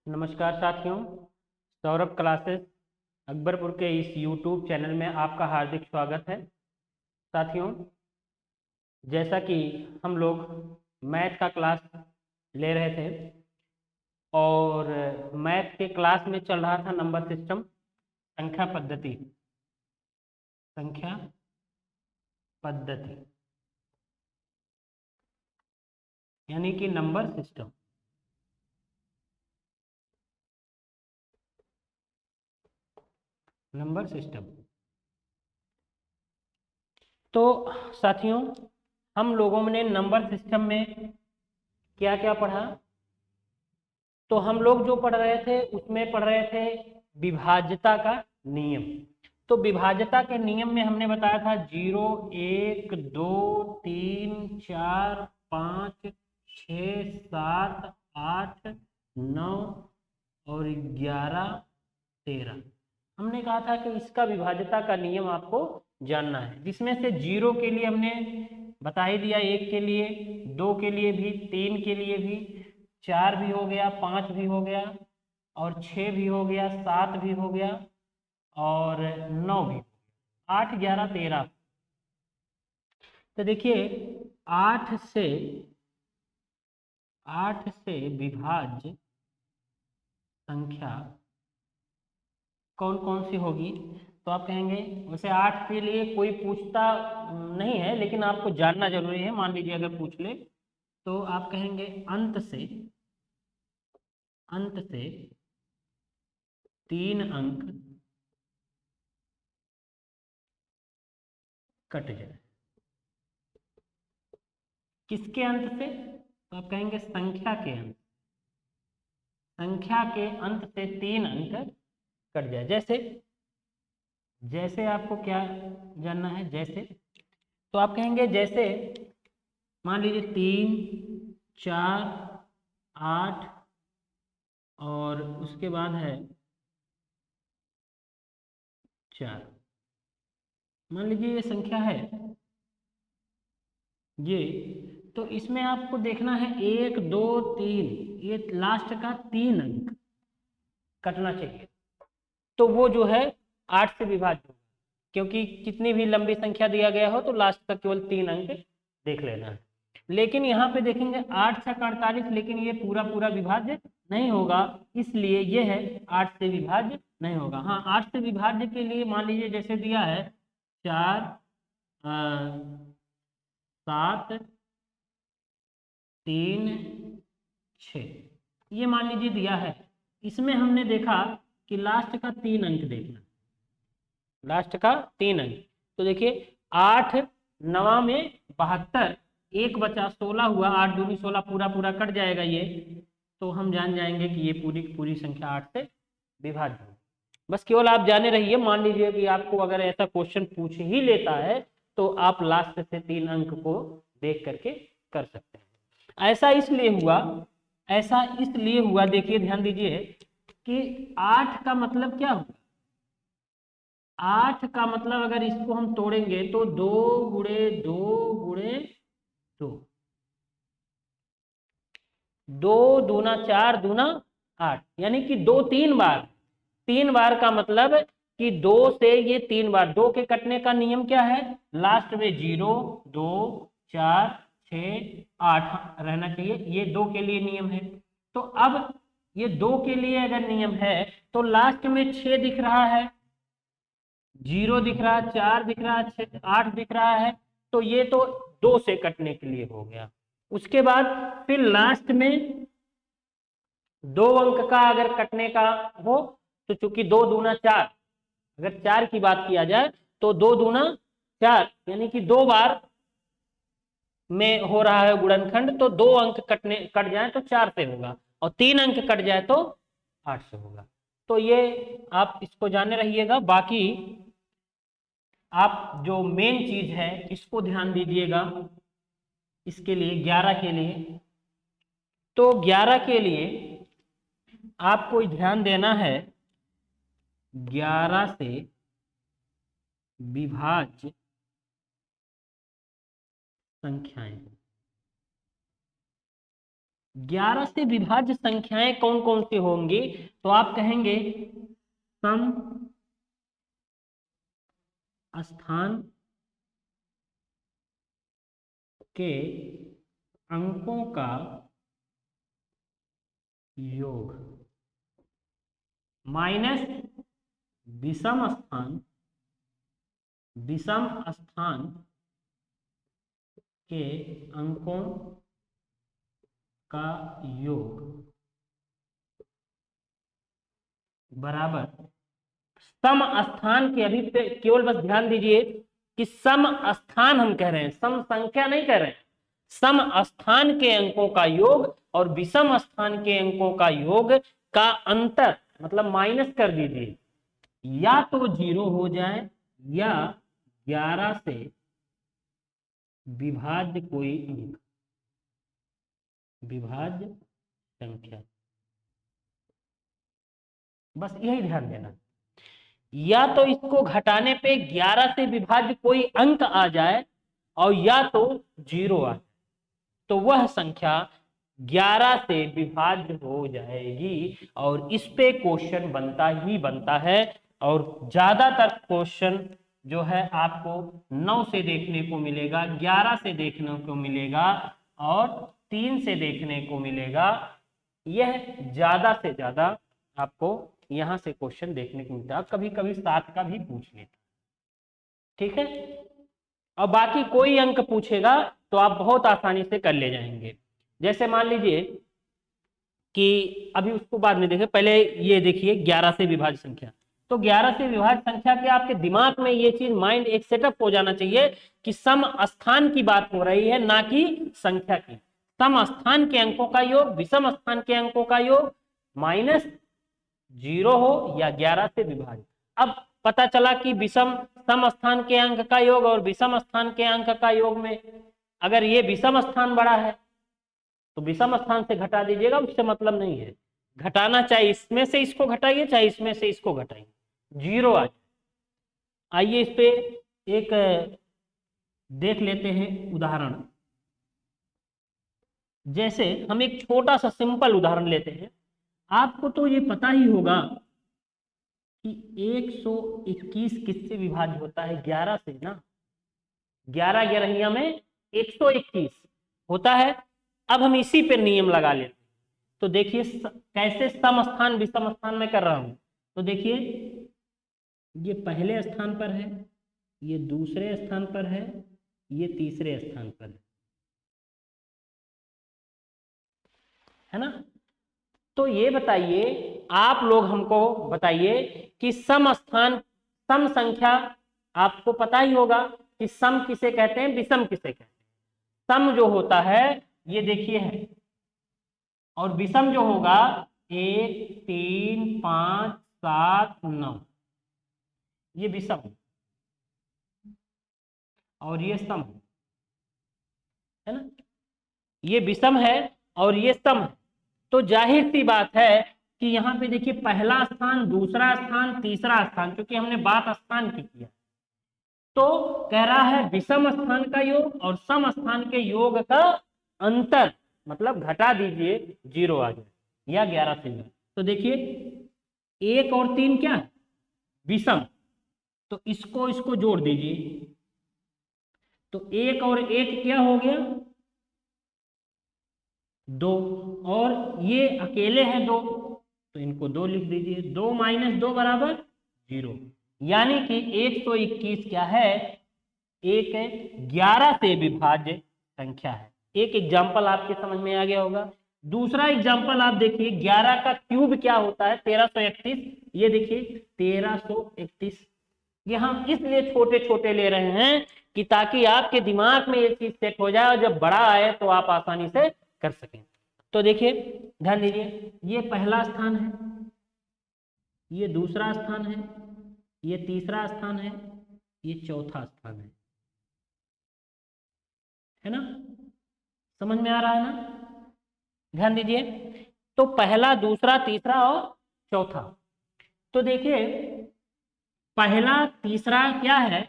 नमस्कार साथियों, सौरभ क्लासेस अकबरपुर के इस YouTube चैनल में आपका हार्दिक स्वागत है। साथियों, जैसा कि हम लोग मैथ का क्लास ले रहे थे और मैथ के क्लास में चल रहा था नंबर सिस्टम, संख्या पद्धति यानी कि नंबर सिस्टम। तो साथियों, हम लोगों ने नंबर सिस्टम में क्या क्या पढ़ा? तो हम लोग जो पढ़ रहे थे उसमें पढ़ रहे थे विभाज्यता का नियम। तो विभाज्यता के नियम में हमने बताया था 0, 1, 2, 3, 4, 5, 6, 7, 8, 9 और 11, 13। हमने कहा था कि इसका विभाज्यता का नियम आपको जानना है, जिसमें से 0 के लिए हमने बता ही दिया, 1 के लिए, 2 के लिए भी, 3 के लिए भी, 4 भी हो गया, 5 भी हो गया और 6 भी हो गया, 7 भी हो गया और 9 भी, 8, 11, 13। तो देखिए, 8 से विभाज्य संख्या कौन कौन सी होगी? तो आप कहेंगे, वैसे 8 के लिए कोई पूछता नहीं है, लेकिन आपको जानना जरूरी है। मान लीजिए अगर पूछ ले तो आप कहेंगे अंत से 3 अंक कट जाए। किसके अंत से? तो आप कहेंगे संख्या के अंत से 3 अंक कट जाए। जैसे आपको क्या जानना है? जैसे, तो आप कहेंगे जैसे मान लीजिए 3, 4, 8 और उसके बाद है 4। मान लीजिए ये संख्या है ये, तो इसमें आपको देखना है 1, 2, 3, ये लास्ट का 3 अंक कटना चाहिए। तो वो जो है 8 से विभाज्य होगा, क्योंकि कितनी भी लंबी संख्या दिया गया हो तो लास्ट तक केवल 3 अंक देख लेना है। लेकिन यहाँ पे देखेंगे 8 से 48, लेकिन ये पूरा पूरा विभाज्य नहीं होगा, इसलिए ये है 8 से विभाज्य नहीं होगा। हाँ, 8 से विभाज्य के लिए मान लीजिए जैसे दिया है 4, 7, 3, 6, ये मान लीजिए दिया है। इसमें हमने देखा कि लास्ट का 3 अंक देखना, लास्ट का 3 अंक। तो देखिए 8 9 में 72, एक बचा 16 हुआ, 8 दूनी 16, पूरा पूरा कट जाएगा ये। तो हम जान जाएंगे कि ये पूरी पूरी संख्या 8 से विभाज्य है। बस केवल आप जाने रहिए। मान लीजिए कि आपको अगर ऐसा क्वेश्चन पूछ ही लेता है तो आप लास्ट से 3 अंक को देख करके कर सकते हैं। ऐसा इसलिए हुआ, देखिए ध्यान दीजिए कि 8 का मतलब क्या हुआ? 8 का मतलब अगर इसको हम तोड़ेंगे तो 2 गुणे 2 गुणे 2, 2 दूना 4 दूना 8, यानी कि 2 3 बार। 3 बार का मतलब कि 2 से ये 3 बार, 2 के कटने का नियम क्या है? लास्ट में 0, 2, 4, 6, 8 रहना चाहिए, ये 2 के लिए नियम है। तो अब ये 2 के लिए अगर नियम है तो लास्ट में 6 दिख रहा है, 0 दिख रहा है, 4 दिख रहा है, 8 दिख रहा है, तो ये तो 2 से कटने के लिए हो गया। उसके बाद फिर लास्ट में 2 अंक का अगर कटने का हो तो चूंकि 2 दूना 4, अगर 4 की बात किया जाए तो 2 दूना 4, यानी कि 2 बार में हो रहा है गुणनखंड, तो 2 अंक कट जाए तो 4 से होगा और 3 अंक कट जाए तो 8 से होगा। तो ये आप इसको जाने रहिएगा। बाकी आप जो मेन चीज है इसको ध्यान दीजिएगा। इसके लिए 11 के लिए, तो 11 के लिए आपको ध्यान देना है 11 से विभाज्य संख्याएं। 11 से विभाज्य संख्याएं कौन कौन सी होंगी, तो आप कहेंगे सम स्थान के अंकों का योग माइनस विषम स्थान के अंकों का योग बराबर सम स्थान के, अभी केवल बस ध्यान दीजिए कि सम स्थान हम कह रहे हैं, सम संख्या नहीं कह रहे हैं। सम स्थान के अंकों का योग और विषम स्थान के अंकों का योग का अंतर मतलब माइनस कर दीजिए, या तो 0 हो जाए या 11 से विभाज्य कोई अंक, विभाज्य संख्या, बस यही ध्यान देना। या तो इसको घटाने पे 11 से विभाज्य कोई अंक आ जाए और या तो 0 आ जाए, तो वह संख्या 11 से विभाज्य हो जाएगी और इस पे क्वेश्चन बनता ही बनता है। और ज्यादातर क्वेश्चन जो है आपको 9 से देखने को मिलेगा, 11 से देखने को मिलेगा और 3 से देखने को मिलेगा। यह ज्यादा से ज्यादा आपको यहां से क्वेश्चन देखने को मिलता है, कभी कभी 7 का भी पूछ लेता, ठीक है। और बाकी कोई अंक पूछेगा तो आप बहुत आसानी से कर ले जाएंगे। जैसे मान लीजिए कि अभी उसको बाद में देखें, पहले ये देखिए 11 से विभाज्य संख्या। तो 11 से विभाज्य संख्या के आपके दिमाग में ये चीज माइंड एक सेटअप हो जाना चाहिए कि सम स्थान की बात हो रही है, ना कि संख्या की। सम स्थान के अंकों का योग विषम स्थान के अंकों का योग माइनस 0 हो या 11 से विभाजित। अब पता चला कि विषम सम स्थान के अंक का योग और विषम स्थान के अंक का योग में अगर ये विषम स्थान बड़ा है तो विषम स्थान से घटा दीजिएगा, उससे मतलब नहीं है। घटाना चाहे इसमें से इसको घटाइए चाहे इसमें से इसको घटाइए, 0 आ जाए। आइए इस पे एक देख लेते हैं उदाहरण। जैसे हम एक छोटा सा सिंपल उदाहरण लेते हैं। आपको तो ये पता ही होगा कि 121 किससे विभाज्य होता है, 11 से ना। 11 11 में 121 होता है। अब हम इसी पे नियम लगा लेते हैं। तो देखिए कैसे सम स्थान विषम स्थान में कर रहा हूं। तो देखिए ये पहले स्थान पर है, ये दूसरे स्थान पर है, ये तीसरे स्थान पर है ना। तो ये बताइए आप लोग हमको बताइए कि सम स्थान सम संख्या, आपको पता ही होगा कि सम किसे कहते हैं विषम किसे कहते हैं। सम जो होता है ये देखिए है, और विषम जो होगा 1 3 5 7 9, ये विषम और ये सम है ना। ये विषम है और ये सम है। तो जाहिर सी बात है कि यहाँ पे देखिए पहला स्थान दूसरा स्थान तीसरा स्थान, क्योंकि हमने बात स्थान की किया, तो कह रहा है विषम स्थान का योग और सम स्थान के योग का अंतर मतलब घटा दीजिए, 0 आ जाए या 11 से। तो देखिए 1 और 3 क्या है विषम, तो इसको इसको जोड़ दीजिए, तो 1 और 1 क्या हो गया 2, और ये अकेले हैं 2 तो इनको 2 लिख दीजिए। 2 - 2 बराबर 0, यानी कि 121 क्या है, एक 11 से विभाज्य संख्या है। एक एग्जाम्पल आपके समझ में आ गया होगा। दूसरा एग्जाम्पल आप देखिए 11 का क्यूब क्या होता है 1331। ये देखिए 1331, ये हम इसलिए छोटे छोटे ले रहे हैं कि ताकि आपके दिमाग में ये चीज सेट हो जाए और जब बड़ा आए तो आप आसानी से कर सकें। तो देखिए ध्यान दीजिए, ये पहला स्थान है, ये दूसरा स्थान है, ये तीसरा स्थान है, ये चौथा स्थान है ना। समझ में आ रहा है ना। ध्यान दीजिए, तो पहला दूसरा तीसरा और चौथा। तो देखिए पहला तीसरा क्या है,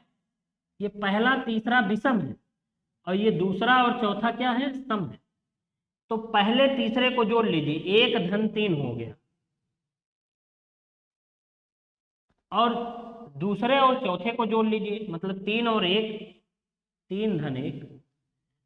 ये पहला तीसरा विषम है और ये दूसरा और चौथा क्या है सम है। तो पहले तीसरे को जोड़ लीजिए, 1 धन 3 हो गया, और दूसरे और चौथे को जोड़ लीजिए, मतलब 3 और 1, 3 धन 1,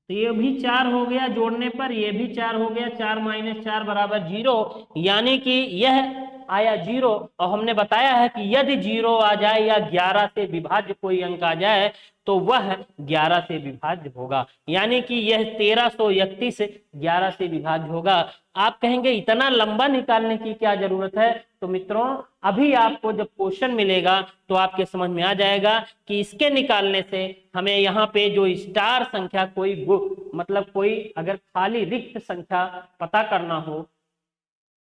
तो ये भी 4 हो गया, जोड़ने पर ये भी 4 हो गया, 4 - 4 बराबर 0, यानी कि यह आया 0। और हमने बताया है कि यदि 0 आ जाए या 11 से विभाज्य कोई अंक आ जाए तो वह 11 से विभाज्य होगा, यानी कि यह 1331 11 से विभाज्य होगा। आप कहेंगे इतना लंबा निकालने की क्या जरूरत है? तो मित्रों, अभी आपको जब क्वेश्चन मिलेगा तो आपके समझ में आ जाएगा कि इसके निकालने से हमें यहाँ पे जो स्टार संख्या कोई मतलब कोई अगर खाली रिक्त संख्या पता करना हो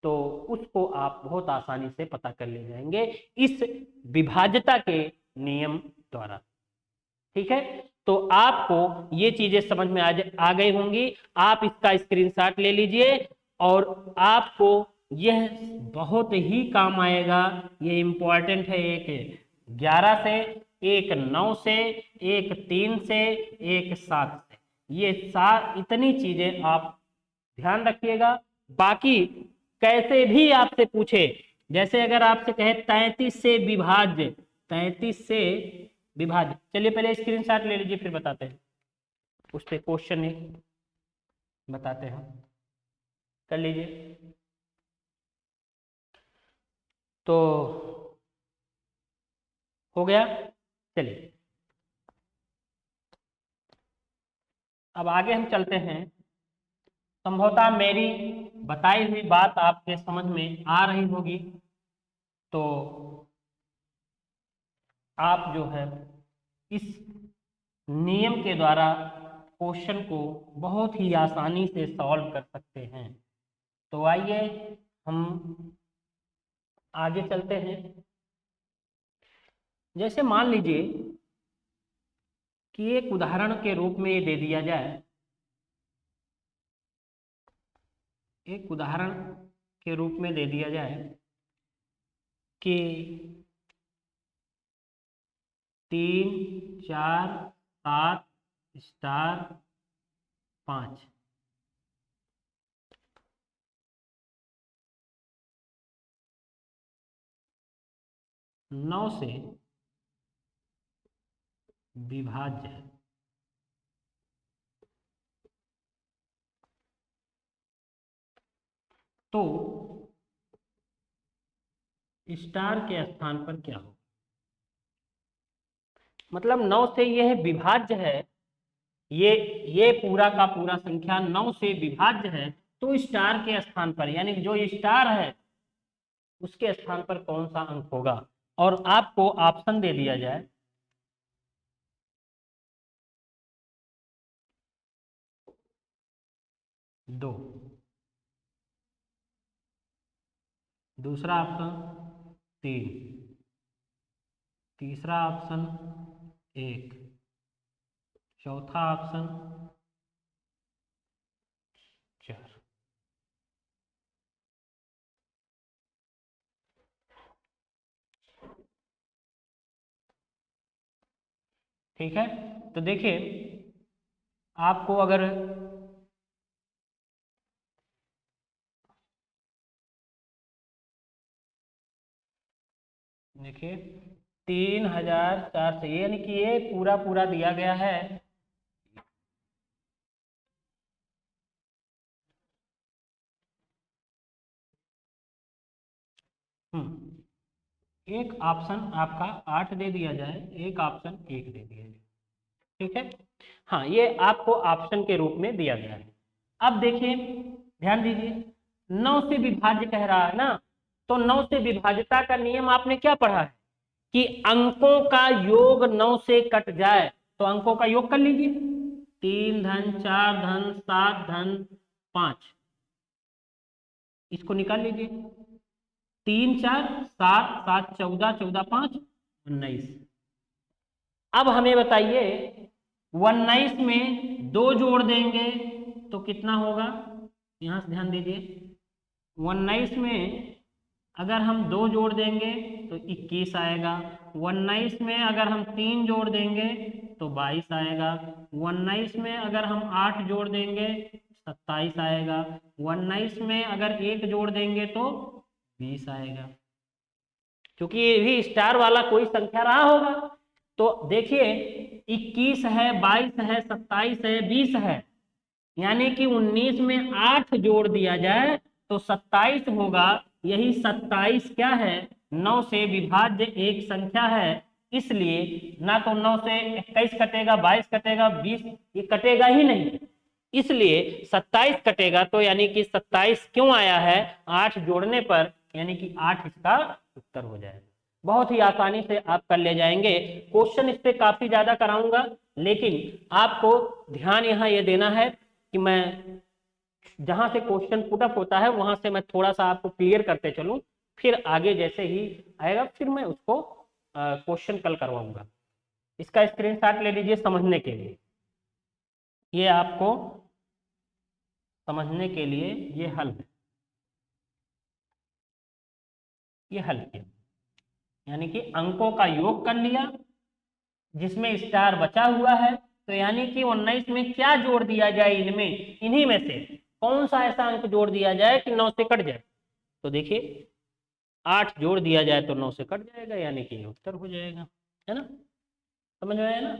तो उसको आप बहुत आसानी से पता कर ले जाएंगे इस विभाज्यता के नियम द्वारा। ठीक है, तो आपको ये चीजें समझ में आ गई होंगी। आप इसका स्क्रीनशॉट ले लीजिए और आपको यह बहुत ही काम आएगा। ये इंपॉर्टेंट है, एक 11 से, एक 9 से, एक 3 से, एक 7 से, ये इतनी चीजें आप ध्यान रखिएगा। बाकी कैसे भी आपसे पूछे, जैसे अगर आपसे कहे 33 से विभाज्य, 33 से विभाज्य, चलिए पहले स्क्रीनशॉट ले लीजिए फिर बताते हैं, उस पे क्वेश्चन ही बताते हैं, कर लीजिए। तो हो गया, चलिए अब आगे हम चलते हैं। संभवतः मेरी बताई हुई बात आपके समझ में आ रही होगी, तो आप जो है इस नियम के द्वारा क्वेश्चन को बहुत ही आसानी से सॉल्व कर सकते हैं। तो आइए हम आगे चलते हैं। जैसे मान लीजिए कि एक उदाहरण के रूप में ये दे दिया जाए, एक उदाहरण के रूप में दे दिया जाए कि 3 4 7 स्टार 5, नौ से विभाज्य है। तो स्टार के स्थान पर क्या हो, मतलब 9 से यह विभाज्य है, ये पूरा का पूरा संख्या 9 से विभाज्य है, तो स्टार के स्थान पर यानी जो स्टार है उसके स्थान पर कौन सा अंक होगा। और आपको ऑप्शन दे दिया जाए, दो, दूसरा ऑप्शन 3, तीसरा ऑप्शन 1, चौथा ऑप्शन 4। ठीक है, तो देखिए आपको अगर देखिए 3004 से, यानी कि ये पूरा पूरा दिया गया है, एक ऑप्शन आपका 8 दे दिया जाए, एक ऑप्शन 1 दे दिया जाए। ठीक है, हाँ ये आपको ऑप्शन के रूप में दिया गया है। अब देखिए ध्यान दीजिए, 9 से विभाज्य कह रहा है ना, तो 9 से विभाज्यता का नियम आपने क्या पढ़ा है कि अंकों का योग 9 से कट जाए, तो अंकों का योग कर लीजिए, 3 धन 4 धन 7 धन 5, इसको निकाल लीजिए, 3 4 7 7 14 14 5 19। अब हमें बताइए 19 में 2 जोड़ देंगे तो कितना होगा, यहां से ध्यान दीजिए, 19 में अगर हम 2 जोड़ देंगे तो 21 आएगा, 19 में अगर हम 3 जोड़ देंगे तो 22 आएगा, 19 में अगर हम 8 जोड़ देंगे 27 आएगा। 19 में अगर 1 जोड़ देंगे तो 20 आएगा, क्योंकि ये भी स्टार वाला कोई संख्या रहा होगा। तो देखिए 21 है, 22 है, 27 है, 20 है, यानी कि 19 में 8 जोड़ दिया जाए तो 27 होगा। यही 27 क्या है, 9 से विभाज्य एक संख्या है, इसलिए ना तो 9 से 21 कटेगा, 22 कटेगा, 20 ये कटेगा ही नहीं, इसलिए 27 कटेगा। तो यानी कि 27 क्यों आया है, 8 जोड़ने पर, यानी कि 8 इसका उत्तर हो जाएगा। बहुत ही आसानी से आप कर ले जाएंगे। क्वेश्चन इस पे काफी ज्यादा कराऊंगा, लेकिन आपको ध्यान यहाँ ये देना है कि मैं जहां से क्वेश्चन पुटअप होता है वहां से मैं थोड़ा सा आपको क्लियर करते चलूं, फिर आगे जैसे ही आएगा फिर मैं उसको क्वेश्चन कल करवाऊंगा। इसका स्क्रीनशॉट ले लीजिए समझने के लिए। ये आपको समझने के लिए ये हल है, ये हल किया, यानी कि अंकों का योग कर लिया जिसमें स्टार बचा हुआ है। तो यानी कि 19 में क्या जोड़ दिया जाए, इनमें इन्हीं में से कौन सा ऐसा अंक जोड़ दिया जाए कि 9 से कट जाए। तो देखिए 8 जोड़ दिया जाए तो 9 से कट जाएगा, यानी कि उत्तर हो जाएगा, है ना, समझ में आया ना।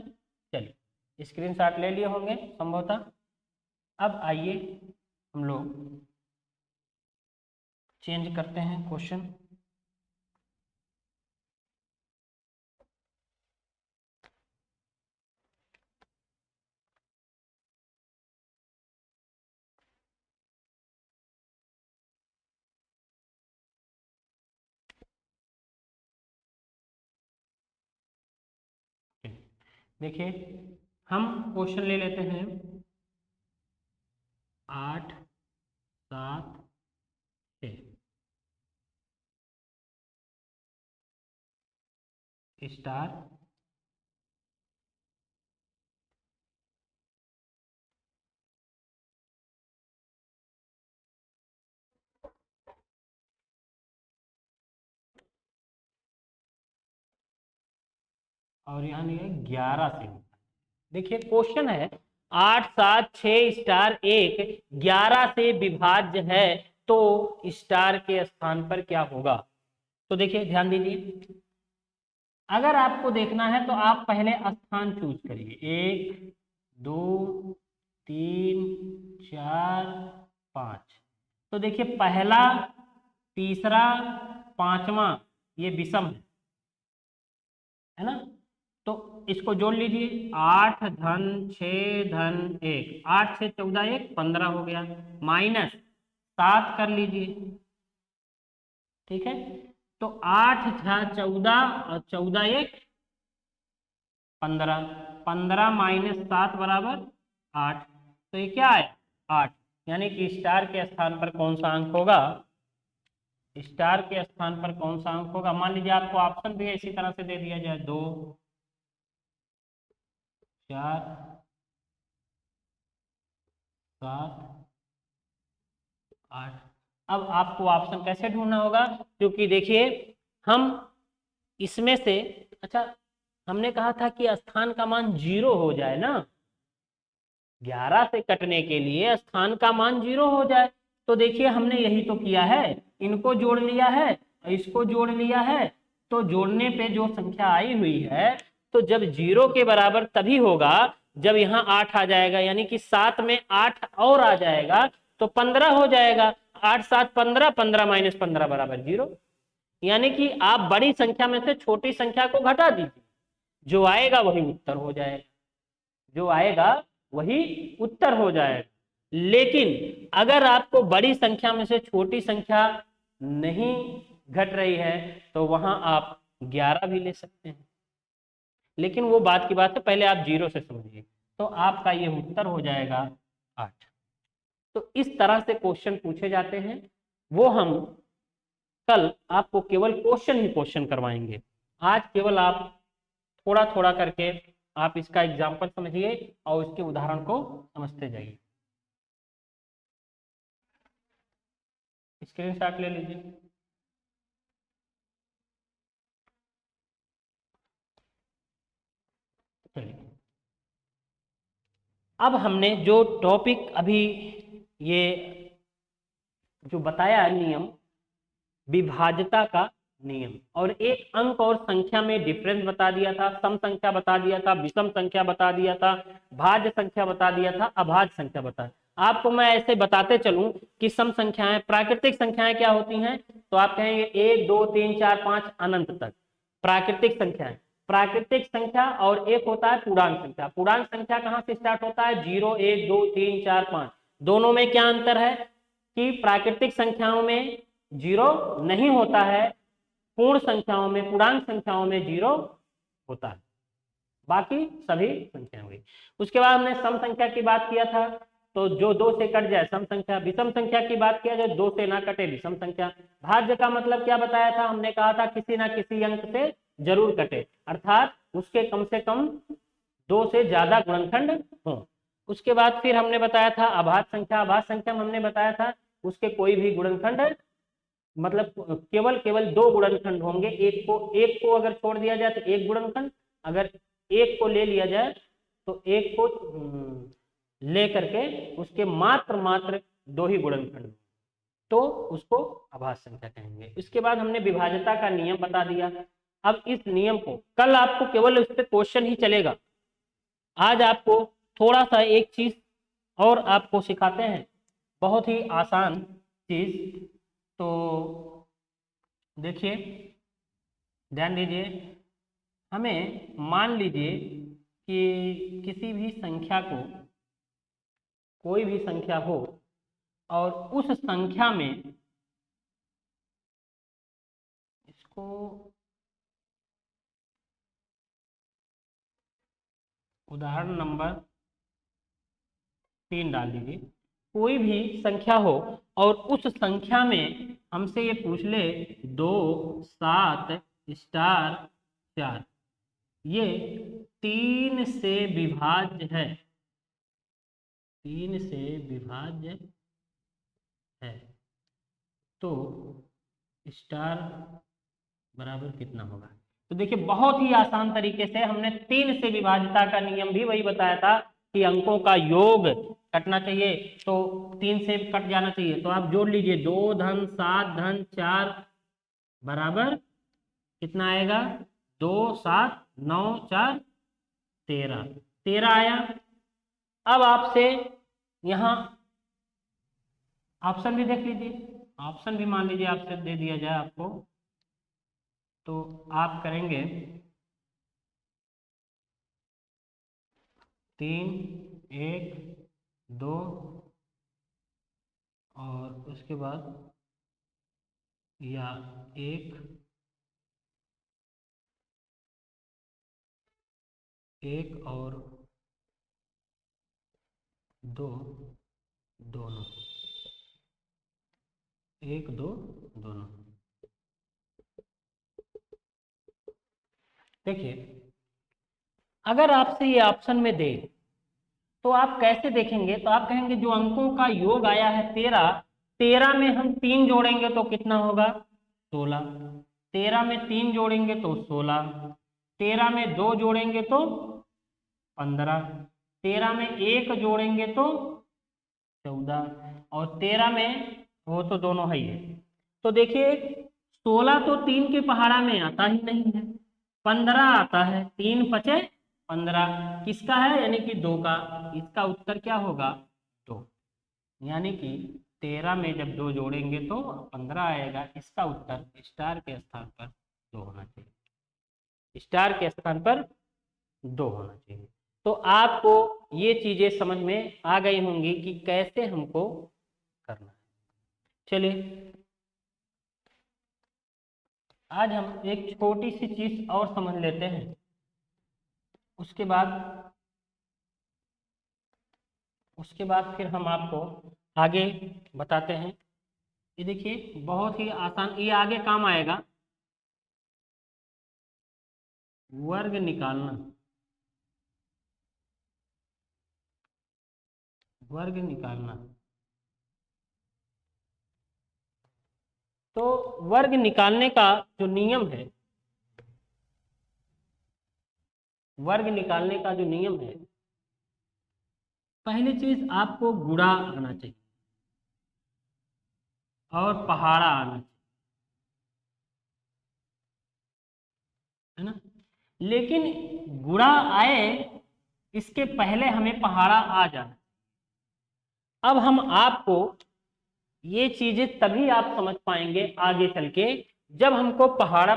चलिए स्क्रीनशॉट ले लिए होंगे संभवतः। अब आइए हम लोग चेंज करते हैं क्वेश्चन। देखिए हम क्वेश्चन ले लेते हैं 8 7 6 स्टार और यहाँ नहीं है 11 से। देखिए क्वेश्चन है 8 7 6 स्टार 1 11 से विभाज्य है, तो स्टार के स्थान पर क्या होगा। तो देखिए ध्यान दीजिए, अगर आपको देखना है तो आप पहले स्थान चूज करिए, 1 2 3 4 5। तो देखिए पहला, तीसरा, पांचवा ये विषम है ना। तो इसको जोड़ लीजिए, 8 धन 6 धन 1, 8 से 14 1 15 हो गया, माइनस 7 कर लीजिए, ठीक है। तो 8 झा 14 और 14 1 15, 15 माइनस 7 बराबर 8। तो ये क्या है 8, यानी कि स्टार के स्थान पर कौन सा अंक होगा, स्टार के स्थान पर कौन सा अंक होगा। मान लीजिए आपको ऑप्शन भी इसी तरह से दे दिया जाए, 2 4 7 8। अब आपको ऑप्शन कैसे ढूंढना होगा, क्योंकि देखिए हम इसमें से, अच्छा हमने कहा था कि स्थान का मान 0 हो जाए ना, 11 से कटने के लिए स्थान का मान 0 हो जाए। तो देखिए हमने यही तो किया है, इनको जोड़ लिया है, इसको जोड़ लिया है, तो जोड़ने पे जो संख्या आई हुई है, तो जब 0 के बराबर तभी होगा जब यहाँ 8 आ जाएगा, यानी कि 7 में 8 और आ जाएगा तो 15 हो जाएगा। 8 7 15, 15 माइनस 15 बराबर 0, यानी कि आप बड़ी संख्या में से छोटी संख्या को घटा दीजिए, जो आएगा वही उत्तर हो जाएगा, जो आएगा वही उत्तर हो जाएगा। लेकिन अगर आपको बड़ी संख्या में से छोटी संख्या नहीं घट रही है तो वहां आप 11 भी ले सकते हैं, लेकिन वो बात की बात है, पहले आप 0 से समझिए। तो आपका ये उत्तर हो जाएगा 8। तो इस तरह से क्वेश्चन पूछे जाते हैं, वो हम कल आपको केवल क्वेश्चन ही क्वेश्चन करवाएंगे। आज केवल आप थोड़ा थोड़ा करके आप इसका एग्जाम्पल समझिए और इसके उदाहरण को समझते जाइए। स्क्रीनशॉट ले लीजिए। चलिए अब हमने जो टॉपिक अभी ये जो बताया है नियम, विभाज्यता का नियम, और एक अंक और संख्या में डिफरेंस बता दिया था, सम संख्या बता दिया था, विषम संख्या बता दिया था, भाज्य संख्या बता दिया था, अभाज्य संख्या बता। आपको मैं ऐसे बताते चलूं कि सम संख्याएं, प्राकृतिक संख्याएं क्या होती हैं, तो आप कहेंगे 1 2 3 4 5 अनंत तक प्राकृतिक संख्याएं। प्राकृतिक संख्या और एक होता है पूर्णांक संख्या। पूर्णांक संख्या कहां से स्टार्ट होता है, 0 1 2 3 4 5। दोनों में क्या अंतर है कि प्राकृतिक संख्याओं में 0 नहीं होता है, पूर्ण संख्याओं में, पूर्णांक संख्याओं में 0 होता है, बाकी सभी संख्या हुई। उसके बाद हमने सम संख्या की बात किया था, तो जो 2 से कट जाए सम संख्या। विषम संख्या की बात किया जाए, 2 से ना कटे विषम संख्या। भाज्य का मतलब क्या बताया था, हमने कहा था किसी ना किसी अंक से जरूर कटे, अर्थात उसके कम से कम 2 से ज्यादा गुणनखंड हो। उसके बाद फिर हमने बताया था अभाज्य संख्या। अभाज्य संख्या में हमने बताया था उसके कोई भी गुणनखंड, मतलब केवल 2 गुणनखंड होंगे। एक को अगर छोड़ दिया जाए तो 1 गुणनखंड, अगर एक को ले लिया जाए तो एक को ले करके उसके मात्र 2 ही गुणनखंड, तो उसको अभाज्य संख्या कहेंगे। इसके बाद हमने विभाज्यता का नियम बता दिया। अब इस नियम को कल आपको केवल इस पे क्वेश्चन ही चलेगा, आज आपको थोड़ा सा एक चीज और आपको सिखाते हैं, बहुत ही आसान चीज। तो देखिए, ध्यान दीजिए, हमें मान लीजिए कि किसी भी संख्या को, कोई भी संख्या हो और उस संख्या में इसको उदाहरण नंबर 3 डाल दीजिए। कोई भी संख्या हो और उस संख्या में हमसे ये पूछ ले 2 7 स्टार 4, ये 3 से विभाज्य है, 3 से विभाज्य है, तो स्टार बराबर कितना होगा। तो देखिए, बहुत ही आसान तरीके से हमने 3 से विभाज्यता का नियम भी वही बताया था कि अंकों का योग कटना चाहिए, तो 3 से कट जाना चाहिए। तो आप जोड़ लीजिए, 2 धन 7 धन 4 बराबर कितना आएगा, 2 7 9 4 13, 13 आया। अब आपसे यहाँ ऑप्शन भी देख लीजिए, ऑप्शन भी मान लीजिए आपसे दे दिया जाए आपको, तो आप करेंगे 3 1 2 और उसके बाद या 1 1 और 2 दोनों, 1 2 दोनों। देखिए, अगर आपसे ये ऑप्शन में दे तो आप कैसे देखेंगे, तो आप कहेंगे जो अंकों का योग आया है 13, 13 में हम 3 जोड़ेंगे तो कितना होगा, 16, 13 में 3 जोड़ेंगे तो 16, 13 में 2 जोड़ेंगे तो 15, 13 में 1 जोड़ेंगे तो 14, और 13 में, वो तो दोनों है ही है। तो देखिए, 16 तो 3 के पहाड़ा में आता ही नहीं है, 15 आता है, 3 5 15, किसका है, यानी कि 2 का। इसका उत्तर क्या होगा, 2, यानी कि 13 में जब 2 जोड़ेंगे तो 15 आएगा। इसका उत्तर स्टार के स्थान पर 2 होना चाहिए, स्टार के स्थान पर 2 होना चाहिए। तो आपको ये चीजें समझ में आ गई होंगी कि कैसे हमको करना है। चलिए, आज हम एक छोटी सी चीज और समझ लेते हैं, उसके बाद फिर हम आपको आगे बताते हैं। ये देखिए, बहुत ही आसान, ये आगे काम आएगा, वर्ग निकालना, वर्ग निकालना। तो वर्ग निकालने का जो नियम है, वर्ग निकालने का जो नियम है, पहली चीज आपको गुणा आना चाहिए। और पहाड़ा आना चाहिए, है ना। लेकिन गुणा आए इसके पहले हमें पहाड़ा आ जाना। अब हम आपको ये चीजें तभी आप समझ पाएंगे आगे चल के जब हमको पहाड़ा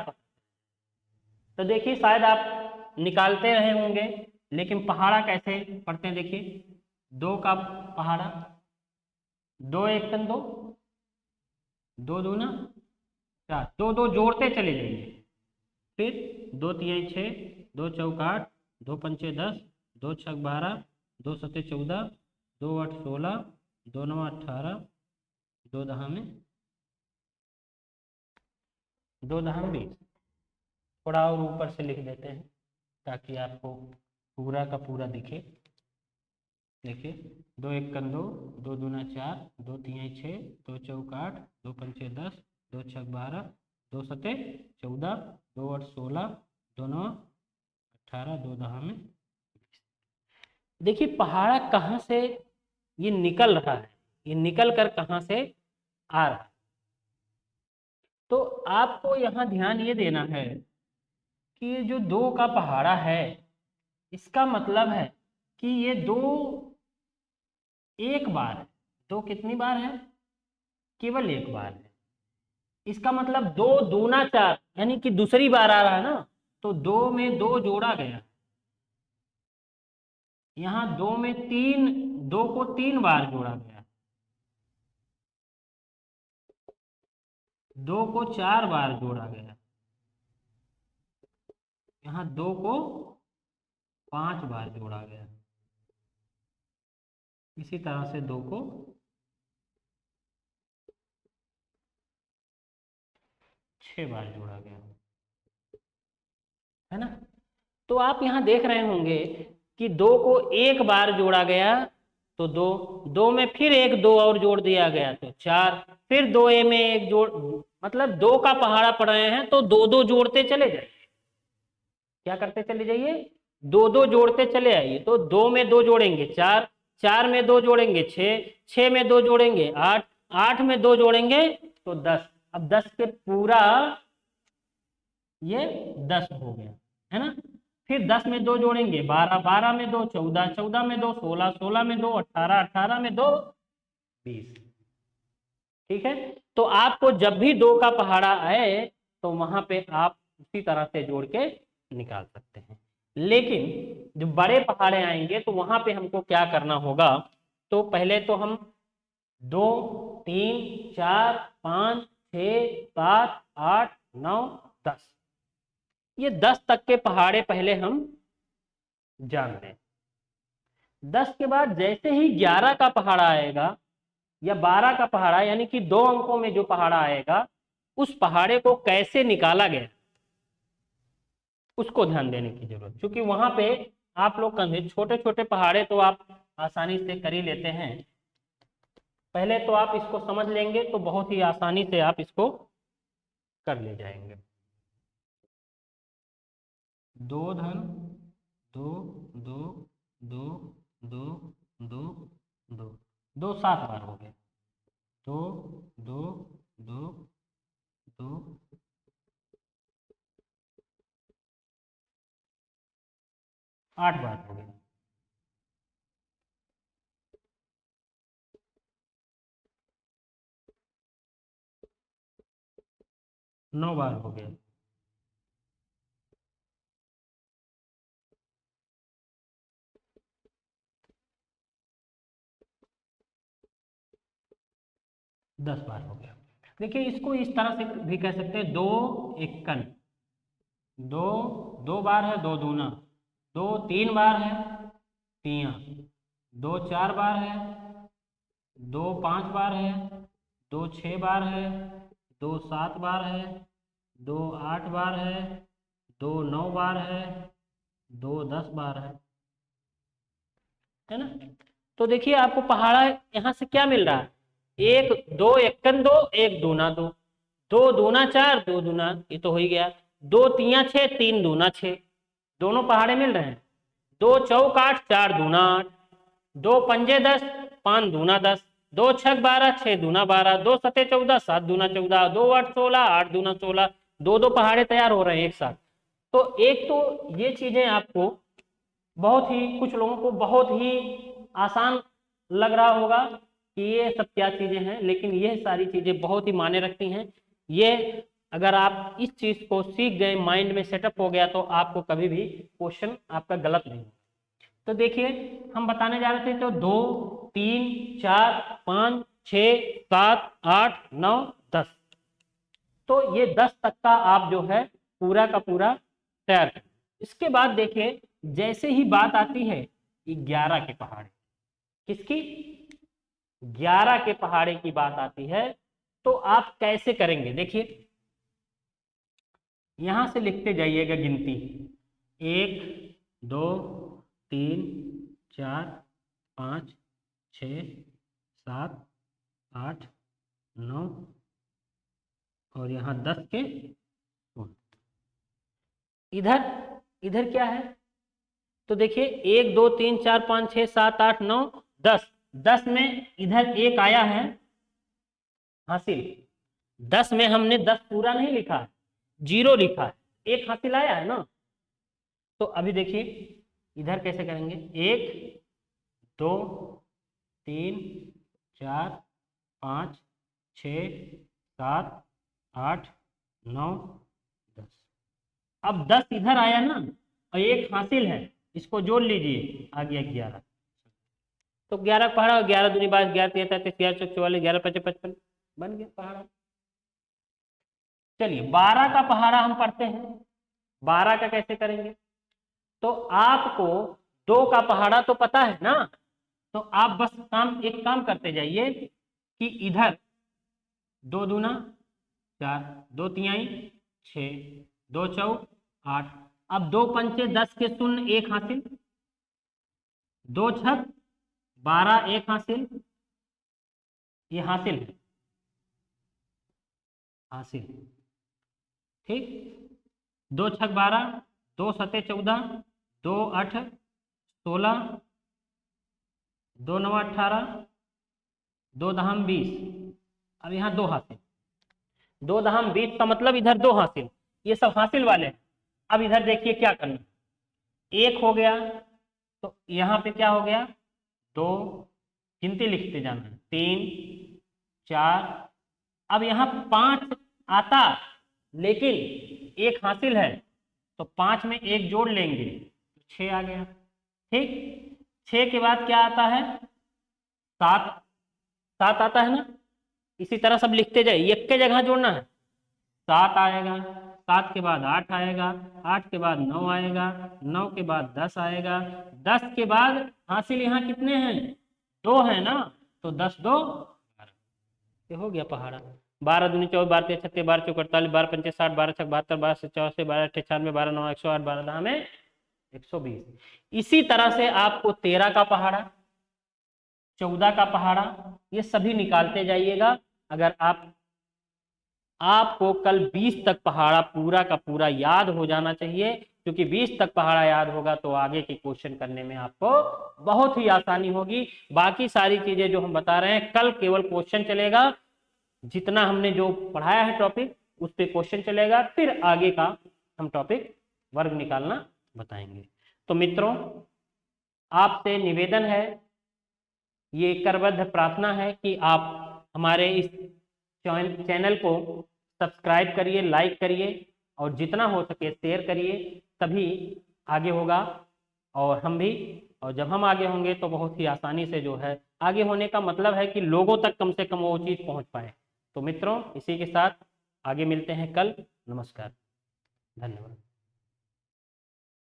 तो देखिए शायद आप निकालते रहे होंगे, लेकिन पहाड़ा कैसे पढ़ते हैं देखिए। 2 का पहाड़ा, 2 एक दो, 2 दूना 4, 2 2 जोड़ते चले जाइए, फिर 2 तिहाई 6, 2 चौक 8, 2 पंचे 10, 2 छक 12, 2 सते 14, 2 8 16, 2 9 18, 2 दहा में 2 दहा में 20। थोड़ा और ऊपर से लिख देते हैं ताकि आपको पूरा का पूरा दिखे। देखिए 2 एक 2, 2 दूना 4, 2 तिहाई 6, 2 चौक 8, 2 पंचे 10, 2 छक 12, 2 सते 14, 2 8 16, 2 9 18, 2 दहा में। देखिए पहाड़ा कहाँ से ये निकल रहा है, ये निकल कर कहाँ से आ रहा है। तो आपको यहाँ ध्यान ये देना है कि ये जो 2 का पहाड़ा है इसका मतलब है कि ये 2 एक बार है। 2 कितनी बार है? केवल एक बार है। इसका मतलब 2 दूना 4 यानी कि दूसरी बार आ रहा है ना, तो 2 में 2 जोड़ा गया, यहाँ 2 में 3, 2 को 3 बार जोड़ा गया, 2 को 4 बार जोड़ा गया, यहाँ 2 को 5 बार जोड़ा गया, इसी तरह से 2 को 6 बार जोड़ा गया, है ना। तो आप यहाँ देख रहे होंगे कि 2 को एक बार जोड़ा गया तो 2, 2 में फिर एक 2 और जोड़ दिया गया तो 4, फिर 2 में एक जोड़, मतलब 2 का पहाड़ा पढ़ रहे हैं तो 2 2 जोड़ते चले जाइए। क्या करते चले जाइए? 2 2 जोड़ते चले आइए। तो 2 में 2 जोड़ेंगे 4, 4 में 2 जोड़ेंगे 6, 6 में 2 जोड़ेंगे 8, 8 में 2 जोड़ेंगे तो 10। अब 10 के पूरा ये 10 हो गया, है ना। फिर 10 में 2 जोड़ेंगे 12, 12 में 2 14, 14 में 2 16, 16 में 2 18, 18 में 2 20। ठीक है। तो आपको जब भी 2 का पहाड़ा आए तो वहां पे आप उसी तरह से जोड़ के निकाल सकते हैं। लेकिन जब बड़े पहाड़े आएंगे तो वहां पे हमको क्या करना होगा? तो पहले तो हम 2 3 4 5 6 7 8 9 10, ये 10 तक के पहाड़े पहले हम जान लें। 10 के बाद जैसे ही 11 का पहाड़ा आएगा या 12 का पहाड़ा, यानी कि 2 अंकों में जो पहाड़ा आएगा उस पहाड़े को कैसे निकाला गया उसको ध्यान देने की जरूरत, क्योंकि वहां पे आप लोग छोटे छोटे पहाड़े तो आप आसानी से कर ही लेते हैं। पहले तो आप इसको समझ लेंगे तो बहुत ही आसानी से आप इसको कर ले जाएंगे। 2 धन 2 2 2 2 2 2 2 7 बार हो गया। 2 2 2 2 8 बार हो गया। 9 बार हो गया। 10 बार हो गया। देखिए इसको इस तरह से भी कह सकते हैं, 2 इक्कन, 2 2 बार है, 2 दूना, 2 3 बार है, तिया, 2 4 बार है, 2 5 बार है, 2 6 बार है, 2 7 बार है, 2 8 बार है, 2 9 बार है, 2 10 बार है ना। तो देखिए आपको पहाड़ा यहाँ से क्या मिल रहा है? 1 2 इक्कन 2, 1 दूना 2, 2 दूना 4, 2 दूना, ये तो हो ही गया। 2 तिया 6, 3 दूना 6, दोनों पहाड़े मिल रहे हैं। 2 चौक 8, 4 दूना 8, 2 पंजे 10, 5 दूना 10, 2 छक 12, 6 दूना 12, 2 सते 14, 7 दूना 14, 2 8 16, 8 दूना 16, दो पहाड़े तैयार हो रहे हैं एक साथ। तो एक तो ये चीजें आपको बहुत ही, कुछ लोगों को बहुत ही आसान लग रहा होगा कि ये सब क्या चीजें हैं, लेकिन ये सारी चीजें बहुत ही मायने रखती हैं। ये अगर आप इस चीज को सीख गए, माइंड में सेटअप हो गया, तो आपको कभी भी क्वेश्चन आपका गलत नहीं होगा। तो देखिए हम बताने जा रहे थे, तो 2 3 4 5 6 7 8 9 10, तो ये 10 तक का आप जो है पूरा का पूरा तैयार करें। इसके बाद देखिए जैसे ही बात आती है 11 के पहाड़े, किसकी? 11 के पहाड़े की बात आती है, तो आप कैसे करेंगे? देखिए यहां से लिखते जाइएगा गिनती, 1 2 3 4 5 6 7 8 9 और यहाँ 10 के इधर, इधर क्या है? तो देखिए 1 2 3 4 5 6 7 8 9 10, 10 में इधर एक आया है हासिल, 10 में हमने 10 पूरा नहीं लिखा है, 0 लिखा है, एक हासिल आया है ना। तो अभी देखिए इधर कैसे करेंगे, 1 2 3 4 5 6 7 8 9 10, अब 10 इधर आया ना और एक हासिल है, इसको जोड़ लीजिए, आ गया 11। तो 11 पहाड़ा, 11 दूनी 22, 11 तिया 33, 11 चौक 44, 11 पचे 55, बन गया पहाड़ा। चलिए 12 का पहाड़ा हम पढ़ते हैं, 12 का कैसे करेंगे? तो आपको 2 का पहाड़ा तो पता है ना, तो आप बस एक काम करते जाइए कि इधर 2 दूना 4, 2 तिहाई 6, 2 चौक 8, अब 2 पंचे 10 के शून्य, एक हासिल, 2 छक 12, एक हासिल, ये हासिल है, हासिल, ठीक। 2 छक 12, 2 सते 14, 2 8 16, 2 9 18, 2 दहम 20, अब यहाँ 2 हासिल, 2 दहम 20 का मतलब इधर 2 हासिल, ये सब हासिल वाले हैं। अब इधर देखिए क्या करना, 1 हो गया, तो यहाँ पे क्या हो गया, 2, गिनती लिखते जाना, 3 4, अब यहाँ 5 आता, लेकिन एक हासिल है, तो 5 में एक जोड़ लेंगे, 6 आ गया, ठीक। 6 के बाद क्या आता है, 7, 7 आता है ना, इसी तरह सब लिखते जाइए, एक के जगह जोड़ना है, 7 आएगा, 7 के बाद 8 आएगा, 8 के बाद 9 आएगा, 9 के बाद 10 आएगा, 10 के बाद हासिल यहाँ कितने हैं, 2 है ना, तो 10 2 12, हो गया पहाड़ा। 12 दूनी 24, 12 तेरह 36, 12 चौक 48, 12 पंचे 60, 12 छक 72, 12 से 84, 12 अट्ठे 96, 12 9 108, 12 दहा में 120। इसी तरह से आपको 13 का पहाड़ा, 14 का पहाड़ा, ये सभी निकालते जाइएगा। अगर आपको कल 20 तक पहाड़ा पूरा का पूरा याद हो जाना चाहिए, क्योंकि 20 तक पहाड़ा याद होगा तो आगे के क्वेश्चन करने में आपको बहुत ही आसानी होगी। बाकी सारी चीजें जो हम बता रहे हैं, कल केवल क्वेश्चन चलेगा, जितना हमने जो पढ़ाया है टॉपिक उस पे क्वेश्चन चलेगा, फिर आगे का हम टॉपिक वर्ग निकालना बताएंगे। तो मित्रों आपसे निवेदन है, ये करबद्ध प्रार्थना है कि आप हमारे इस चैनल को सब्सक्राइब करिए, लाइक करिए और जितना हो सके शेयर करिए, तभी आगे होगा और हम भी, और जब हम आगे होंगे तो बहुत ही आसानी से जो है, आगे होने का मतलब है कि लोगों तक कम से कम वो चीज पहुंच पाए। तो मित्रों इसी के साथ आगे मिलते हैं कल, नमस्कार, धन्यवाद।